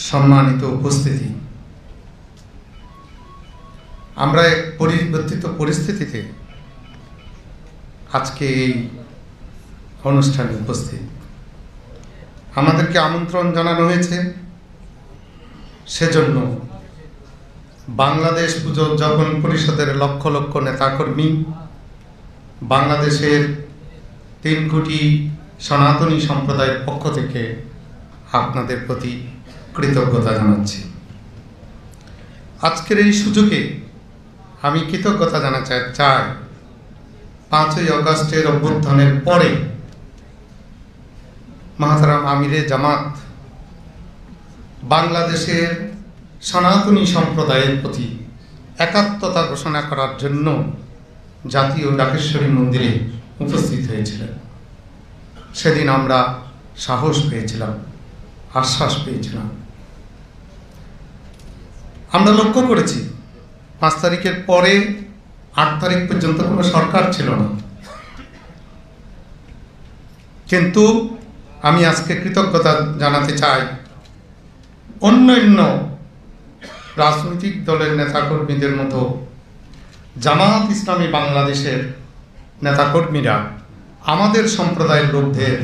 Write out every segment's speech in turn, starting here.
সম্মানিত উপস্থিতি, আমরা এক পরিবর্তিত পরিস্থিতিতে আজকে এই অনুষ্ঠানে উপস্থিত। আমাদেরকে আমন্ত্রণ জানানো হয়েছে, সেজন্য বাংলাদেশ পুজো উদযাপন পরিষদের লক্ষ লক্ষ নেতাকর্মী, বাংলাদেশের 3 কোটি সনাতনী সম্প্রদায়ের পক্ষ থেকে আপনাদের প্রতি কৃতজ্ঞতা জানাচ্ছি। আজকের এই সুযোগে আমি কৃতজ্ঞতা জানাতে চাই 5ই আগস্টের অভ্যুত্থানের পরে মহতারাম আমিরে জামাত বাংলাদেশের সনাতনী সম্প্রদায়ের প্রতি একাত্মতা ঘোষণা করার জন্য জাতীয় ডাকেশ্বরী মন্দিরে উপস্থিত হয়েছিলেন। সেদিন আমরা সাহস পেয়েছিলাম, আশ্বাস পেয়েছিলাম। আমরা লক্ষ্য করেছি 5 তারিখের পরে 8 তারিখ পর্যন্ত কোনো সরকার ছিল না, কিন্তু আমি আজকে কৃতজ্ঞতা জানাতে চাই অন্যান্য রাজনৈতিক দলের নেতাকর্মীদের মতো জামাত ইসলামী বাংলাদেশের নেতাকর্মীরা আমাদের সম্প্রদায়ের লোকদের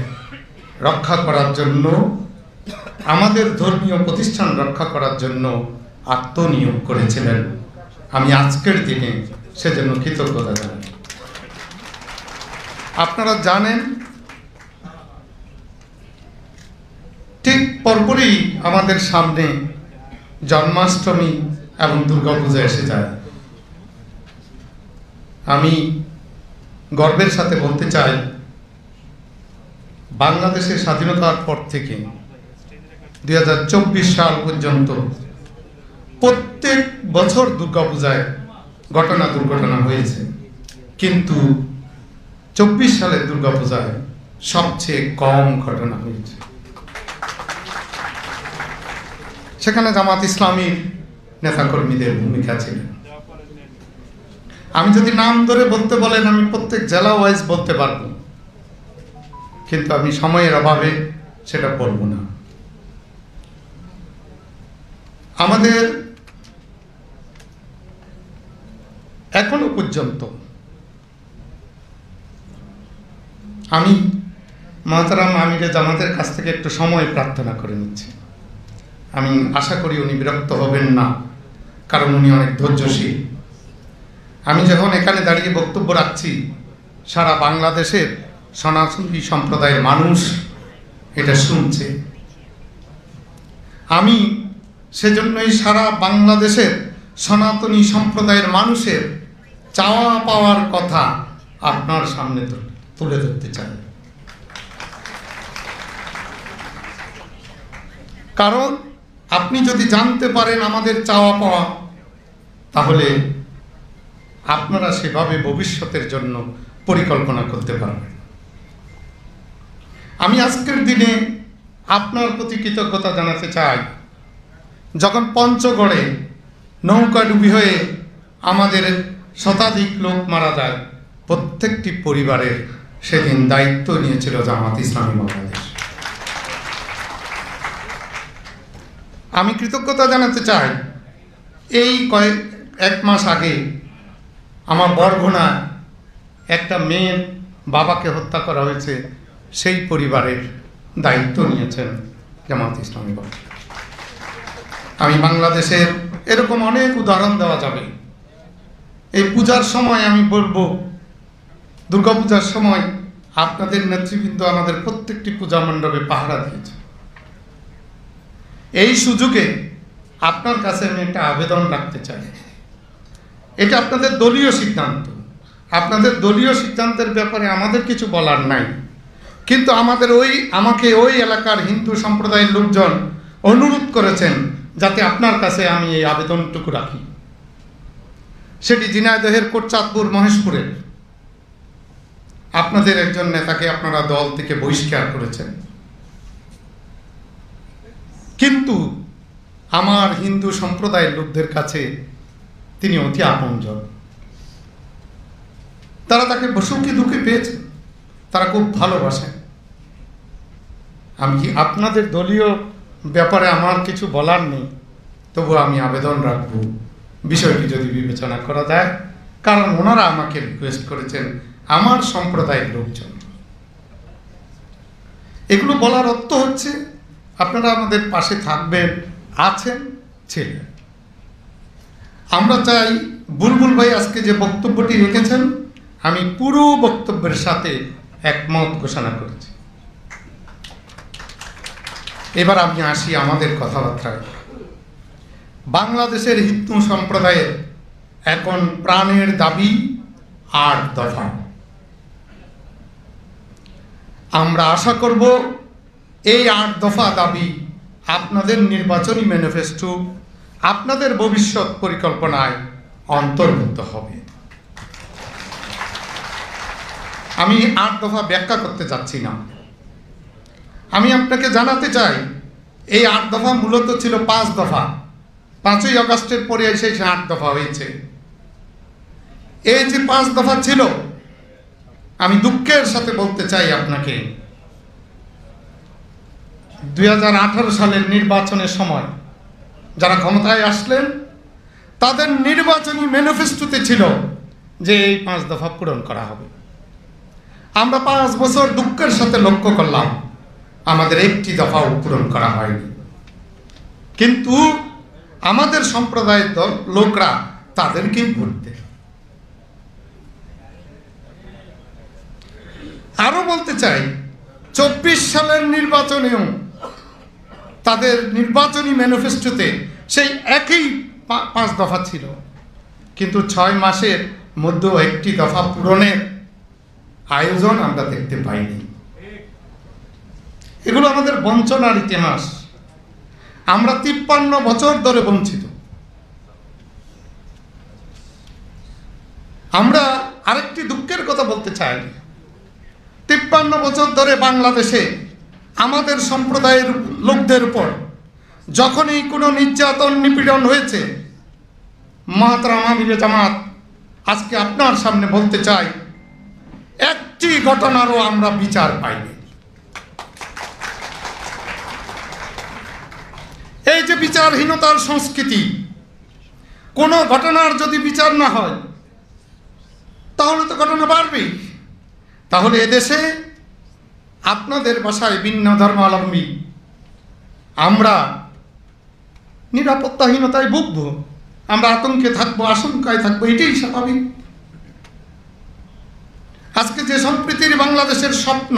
রক্ষা করার জন্য, আমাদের ধর্মীয় প্রতিষ্ঠান রক্ষা করার জন্য আত্মনিয়োগ করেছিলেন। আমি আজকের দিনে সেজন্য কৃতজ্ঞতা জানাই। আপনারা জানেন, ঠিক পরপরই আমাদের সামনে জন্মাষ্টমী এবং দুর্গাপূজা এসে যায়। আমি গর্বের সাথে বলতে চাই, বাংলাদেশের স্বাধীনতার পর থেকে 2024 সাল পর্যন্ত প্রত্যেক বছর দুর্গাপূজায় দুর্ঘটনা হয়েছে, কিন্তু 24 সালের দুর্গাপূজায় সবচেয়ে কম ঘটনা হয়েছে। সেখানে জামাত ইসলামীর নেতাকর্মীদের ভূমিকা ছিল। আমি যদি নাম ধরে বলতে বলেন, আমি প্রত্যেক জেলা ওয়াইজ বলতে পারবো, কিন্তু আমি সময়ের অভাবে সেটা বলবো না। আমাদের এখনো পর্যন্ত আমি মহতারাম আমিরে জামাতের কাছ থেকে একটু সময় প্রার্থনা করে নিচ্ছি। আমি আশা করি উনি বিরক্ত হবেন না, কারণ উনি অনেক ধৈর্যশীল। আমি যখন এখানে দাঁড়িয়ে বক্তব্য রাখছি, সারা বাংলাদেশের সনাতনী সম্প্রদায়ের মানুষ এটা শুনছে। আমি সেজন্যই সারা বাংলাদেশের সনাতনী সম্প্রদায়ের মানুষের চাওয়া পাওয়ার কথা আপনার সামনে তুলে ধরতে চাই। কারণ আপনি যদি জানতে পারেন আমাদের চাওয়া পাওয়া, তাহলে আপনারা সেভাবে ভবিষ্যতের জন্য পরিকল্পনা করতে পারবেন। আমি আজকের দিনে আপনার প্রতি কৃতজ্ঞতা জানাতে চাই। যখন পঞ্চগড়ে নৌকাডুবি হয়ে আমাদের শতাধিক লোক মারা যায়, প্রত্যেকটি পরিবারের সেদিন দায়িত্ব নিয়েছিল জামাত ইসলামী বাংলাদেশ। আমি কৃতজ্ঞতা জানাতে চাই, এই এক মাস আগে আমার বরগুনা একটা মেয়ের বাবাকে হত্যা করা হয়েছে, সেই পরিবারের দায়িত্ব নিয়েছেন জামাত ইসলামী বাংলাদেশ। আমি বাংলাদেশের এরকম অনেক উদাহরণ দেওয়া যাবে। এই পূজার সময় আমি বলবো, দুর্গাপূজার সময় আপনাদের নেতৃবৃন্দ আমাদের প্রত্যেকটি পূজা মণ্ডপে পাহারা দিয়েছে। এই সুযোগে আপনার কাছে আমি একটা আবেদন রাখতে চাই। এটা আপনাদের দলীয় সিদ্ধান্ত, আপনাদের দলীয় সিদ্ধান্তের ব্যাপারে আমাদের কিছু বলার নাই, কিন্তু আমাকে ওই এলাকার হিন্দু সম্প্রদায়ের লোকজন অনুরোধ করেছেন যাতে আপনার কাছে আমি এই আবেদনটুকু রাখি। সেটি ঝিনাইদহের কোটচাঁদপুর মহেশপুরের আপনাদের একজন নেতাকে আপনারা দল থেকে বহিষ্কার করেছেন, কিন্তু আমার হিন্দু সম্প্রদায়ের লোকদের কাছে তিনি অতি আপনজন। তারা তাকে সুখে দুঃখে পেয়েছে, তারা খুব ভালোবাসেন। আমি কি আপনাদের দলীয় ব্যাপারে আমার কিছু বলার নেই, তবু আমি আবেদন রাখব বিষয়টি যদি বিবেচনা করা যায়, কারণ ওনারা আমাকে রিকোয়েস্ট করেছেন, আমার সম্প্রদায়ের লোকজন। এগুলো বলার অর্থ হচ্ছে আপনারা আমাদের পাশে থাকবেন, আছেন, ছিলেন। আমরা চাই বুলবুল ভাই আজকে যে বক্তব্যটি রেখেছেন, আমি পুরো বক্তব্যের সাথে একমত ঘোষণা করেছি। এবার আমি আসি আমাদের কথাবার্তায়। বাংলাদেশের হিন্দু সম্প্রদায়ের এখন প্রাণের দাবি 8 দফা। আমরা আশা করব এই 8 দফা দাবি আপনাদের নির্বাচনী ম্যানিফেস্টো, আপনাদের ভবিষ্যৎ পরিকল্পনায় অন্তর্ভুক্ত হবে। আমি 8 দফা ব্যাখ্যা করতে যাচ্ছি না। আমি আপনাকে জানাতে চাই, এই 8 দফা মূলত ছিল 5 দফা। 5ই আগস্টের পরে এসে 8 দফা হয়েছে। এই যে 5 দফা ছিল, আমি দুঃখের সাথে বলতে চাই আপনাকে, 2018 সালের নির্বাচনের সময় যারা ক্ষমতায় আসলেন, তাদের নির্বাচনী ম্যানিফেস্টোতে ছিল যে এই 5 দফা পূরণ করা হবে। আমরা 5 বছর দুঃখের সাথে লক্ষ্য করলাম আমাদের একটি দফাও পূরণ করা হয়নি। কিন্তু আমাদের সম্প্রদায়ের লোকরা তাদেরকেই ভোট দেয়। আরো বলতে চাই, 24 সালের নির্বাচনেও তাদের নির্বাচনী ম্যানিফেস্টোতে সেই একই 5 দফা ছিল, কিন্তু 6 মাসের মধ্যে একটি দফা পূরণের আয়োজন আমরা দেখতে পাইনি। এগুলো আমাদের বঞ্চনার ইতিহাস। আমরা 53 বছর ধরে বঞ্চিত। আমরা আরেকটি দুঃখের কথা বলতে চাই, 53 বছর ধরে বাংলাদেশে আমাদের সম্প্রদায়ের লোকদের উপর যখনই কোনো নির্যাতন নিপীড়ন হয়েছে, মাহতারাম আমিরে জামাত আজকে আপনার সামনে বলতে চাই, একটি ঘটনারও আমরা বিচার পাইনি। এই যে বিচারহীনতার সংস্কৃতি, কোনো ঘটনার যদি বিচার না হয় তাহলে তো ঘটনা বাড়বেই। তাহলে এদেশে আপনাদের ভাষায় ভিন্ন ধর্মাবলম্বী আমরা নিরাপত্তাহীনতায় ভুগবো, আমরা আতঙ্কে থাকবো, আশঙ্কায় থাকবো, এটাই স্বাভাবিক। আজকে যে সম্প্রীতির বাংলাদেশের স্বপ্ন,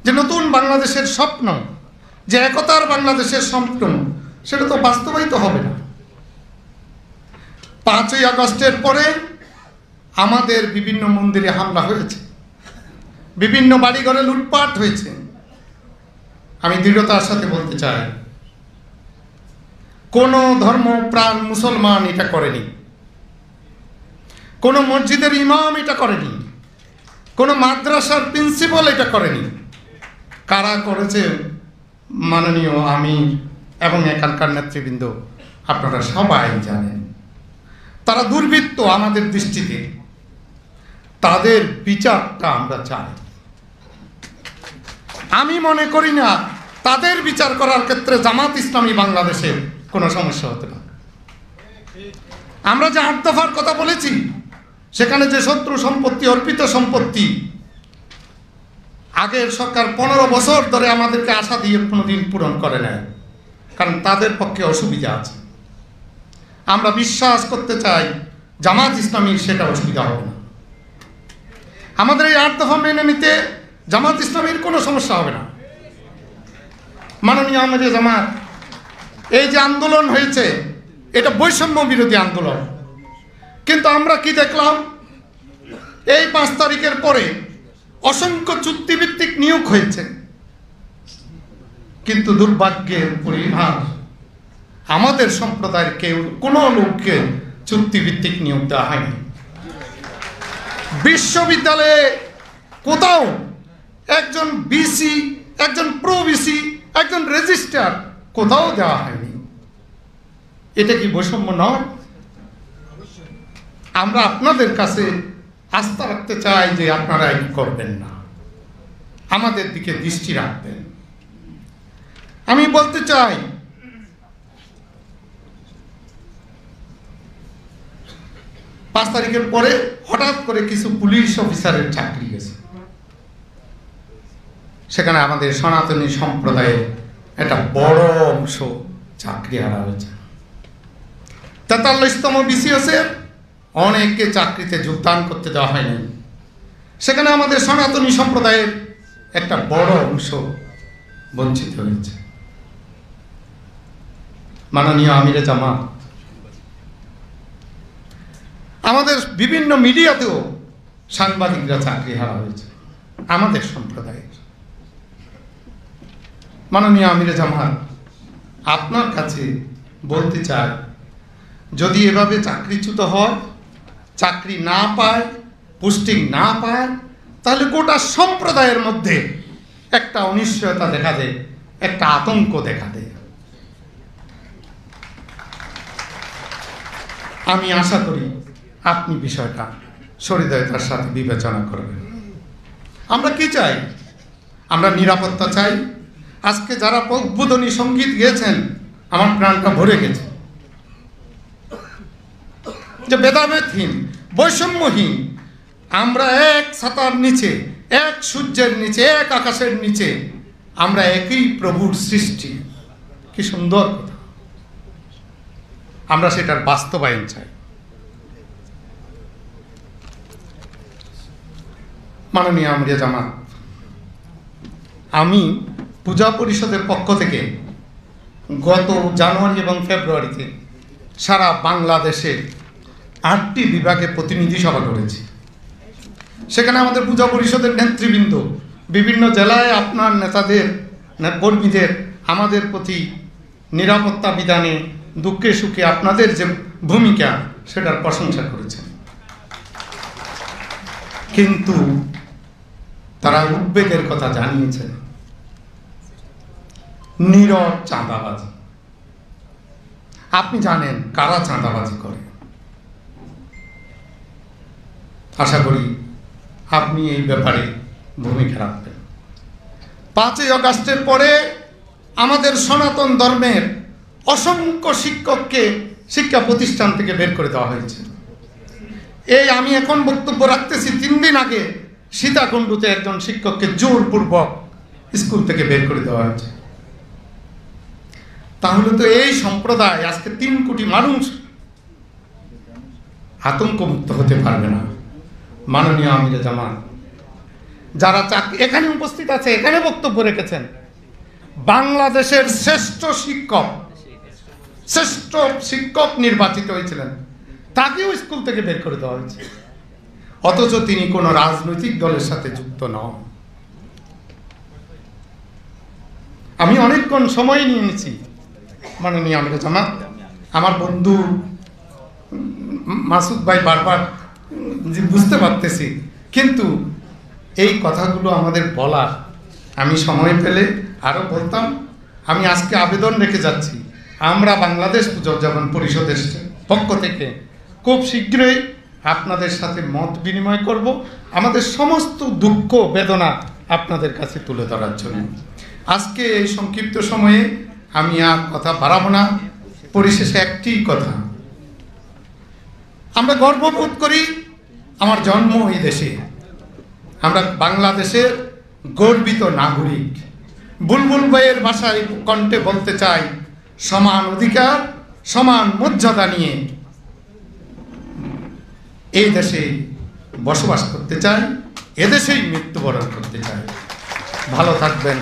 যে নতুন বাংলাদেশের স্বপ্ন, যে একতার বাংলাদেশের স্বপ্ন, সেটা তো বাস্তবায়িত হবে না। 5ই আগস্টের পরে আমাদের বিভিন্ন মন্দিরে হামলা হয়েছে, বিভিন্ন বাড়িঘরে লুটপাট হয়েছে। আমি দৃঢ়তার সাথে বলতে চাই, কোন ধর্মপ্রাণ মুসলমান এটা করেনি, কোন মসজিদের ইমাম এটা করেনি, কোন মাদ্রাসার প্রিন্সিপাল এটা করেনি। কারা করেছে মাননীয় আমির এবং এখানকার নেতৃবৃন্দ আপনারা সবাই জানেন। তারা দুর্বৃত্ত আমাদের দৃষ্টিতে, তাদের বিচারটা আমরা চাই। আমি মনে করি না তাদের বিচার করার ক্ষেত্রে জামাত ইসলামী বাংলাদেশের কোনো সমস্যা হতে পারে। আমরা যে 8 দফার কথা বলেছি, সেখানে যে শত্রু সম্পত্তি, অর্পিত সম্পত্তি, আগের সরকার 15 বছর ধরে আমাদেরকে আশা দিয়ে কোনোদিন পূরণ করে নেয়, কারণ তাদের পক্ষে অসুবিধা আছে। আমরা বিশ্বাস করতে চাই জামাত ইসলামীর সেটা অসুবিধা হবে না। আমাদের এই 8 দফা মেনে নিতে জামাত ইসলামীর কোনো সমস্যা হবে না। মাননীয় আমিরে জামাত, এই যে আন্দোলন হয়েছে, এটা বৈষম্য বিরোধী আন্দোলন, কিন্তু আমরা কি দেখলাম, এই 5 তারিখের পরে অসংখ্য চুক্তিভিত্তিক নিয়োগ হয়েছে, কিন্তু দুর্ভাগ্যের পরিহার আমাদের সম্প্রদায়ের কেউ কোনো লোককে চুক্তিভিত্তিক নিয়োগ দেওয়া হয়নি। বিশ্ববিদ্যালয়ে কোথাও একজন বিসি, একজন প্রো বিসি, একজন রেজিস্ট্রার কোথাও দেওয়া হয়নি। এটা কি বৈষম্য নয়? আমরা আপনাদের কাছে আস্থা রাখতে চাই যে আপনারা এই করবেন না, আমাদের দিকে দৃষ্টি রাখবেন। আমি বলতে চাই, 5 তারিখের পরে হঠাৎ করে কিছু পুলিশ অফিসারের চাকরি গেছে, সেখানে আমাদের সনাতনী সম্প্রদায়ের একটা বড় অংশ চাকরি হারা হয়েছে। 43তম BCS-এ অনেককে চাকরিতে যোগদান করতে দেওয়া হয়নি, সেখানে আমাদের সনাতনী সম্প্রদায়ের একটা বড় অংশ বঞ্চিত হয়েছে। মাননীয় আমিরে জামাত, আমাদের বিভিন্ন মিডিয়াতেও সাংবাদিকরা চাকরি হারা হয়েছে আমাদের সম্প্রদায়ের। মাননীয় আমিরে জামাত, আপনার কাছে বলতে চাই, যদি এভাবে চাকরিচ্যুত হয়, চাকরি না পায়, পোস্টিং না পায়, তাহলে গোটা সম্প্রদায়ের মধ্যে একটা অনিশ্চয়তা দেখা দেয়, একটা আতঙ্ক দেখা দেয়। আমি আশা করি আপনি বিষয়টা সহৃদয়তার সাথে বিবেচনা করবেন। আমরা কি চাই? আমরা নিরাপত্তা চাই। আজকে যারা উদ্বোধনী সঙ্গীত গেয়েছেন, আমার প্রাণটা ভরে গেছে, যে ভেদাভেদহীন, বৈষম্যহীন, আমরা এক ছাতার নিচে, এক সূর্যের নিচে, এক আকাশের নিচে, আমরা একই প্রভুর সৃষ্টি। কি সুন্দর কথা! আমরা সেটার বাস্তবায়ন চাই। মাননীয় আমিরে জামাত, আমি পূজা পরিষদের পক্ষ থেকে গত জানুয়ারি এবং ফেব্রুয়ারিতে সারা বাংলাদেশে 8টি বিভাগে প্রতিনিধি সভা করেছি। সেখানে আমাদের পূজা পরিষদের নেতৃবৃন্দ বিভিন্ন জেলায় আপনার নেতাদের, কর্মীদের আমাদের প্রতি নিরাপত্তা বিধানে, দুঃখে সুখে আপনাদের যে ভূমিকা, সেটার প্রশংসা করেছেন। কিন্তু তারা উদ্বেগের কথা জানিয়েছেন নীরব চাঁদাবাজি। আপনি জানেন কারা চাঁদাবাজি করে। আশা করি আপনি এই ব্যাপারে ভূমিকা রাখবেন। 5ই আগস্টের পরে আমাদের সনাতন ধর্মের অসংখ্য শিক্ষককে শিক্ষা প্রতিষ্ঠান থেকে বের করে দেওয়া হয়েছে। এই আমি এখন বক্তব্য রাখতেছি, 3 দিন আগে সীতাকুণ্ডুতে একজন শিক্ষককে জোরপূর্বক স্কুল থেকে বের করে দেওয়া হয়েছে। তাহলে তো এই সম্প্রদায়, আজকে 3 কোটি মানুষ আতঙ্কমুক্ত হতে পারবে না। মাননীয় আমিরে জামাত, যারা এখানে উপস্থিত আছে, এখানে বক্তব্য রেখেছেন, বাংলাদেশের শ্রেষ্ঠ শিক্ষক নির্বাচিত হয়েছিলেন, তাকেও স্কুল থেকে বের করে দেওয়া হয়েছে, অথচ তিনি কোনো রাজনৈতিক দলের সাথে যুক্ত নন। আমি অনেকক্ষণ সময় নিয়ে নিয়েছি। মাননীয় আমিরে জামাত, আমার বন্ধু মাসুদ ভাই বারবার বুঝতে পারতেছি, কিন্তু এই কথাগুলো আমাদের বলার, আমি সময় পেলে আরও বলতাম। আমি আজকে আবেদন রেখে যাচ্ছি, আমরা বাংলাদেশ পুজোজ্জাপন পরিষদের পক্ষ থেকে খুব শীঘ্রই আপনাদের সাথে মত বিনিময় করব, আমাদের সমস্ত দুঃখ বেদনা আপনাদের কাছে তুলে ধরার জন্য। আজকে এই সংক্ষিপ্ত সময়ে আমি আর কথা বাড়াবো না। পরিশেষে একটি কথা, আমরা গর্ববোধ করি আমার জন্ম এই দেশে, আমরা বাংলাদেশের গর্বিত নাগরিক। বুলবুল ভাইয়ের ভাষায় কণ্ঠে বলতে চাই, সমান অধিকার, সমান মর্যাদা নিয়ে এই দেশে বসবাস করতে চাই, এদেশেই মৃত্যুবরণ করতে চাই। ভালো থাকবেন,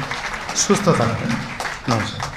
সুস্থ থাকবেন। নমস্কার।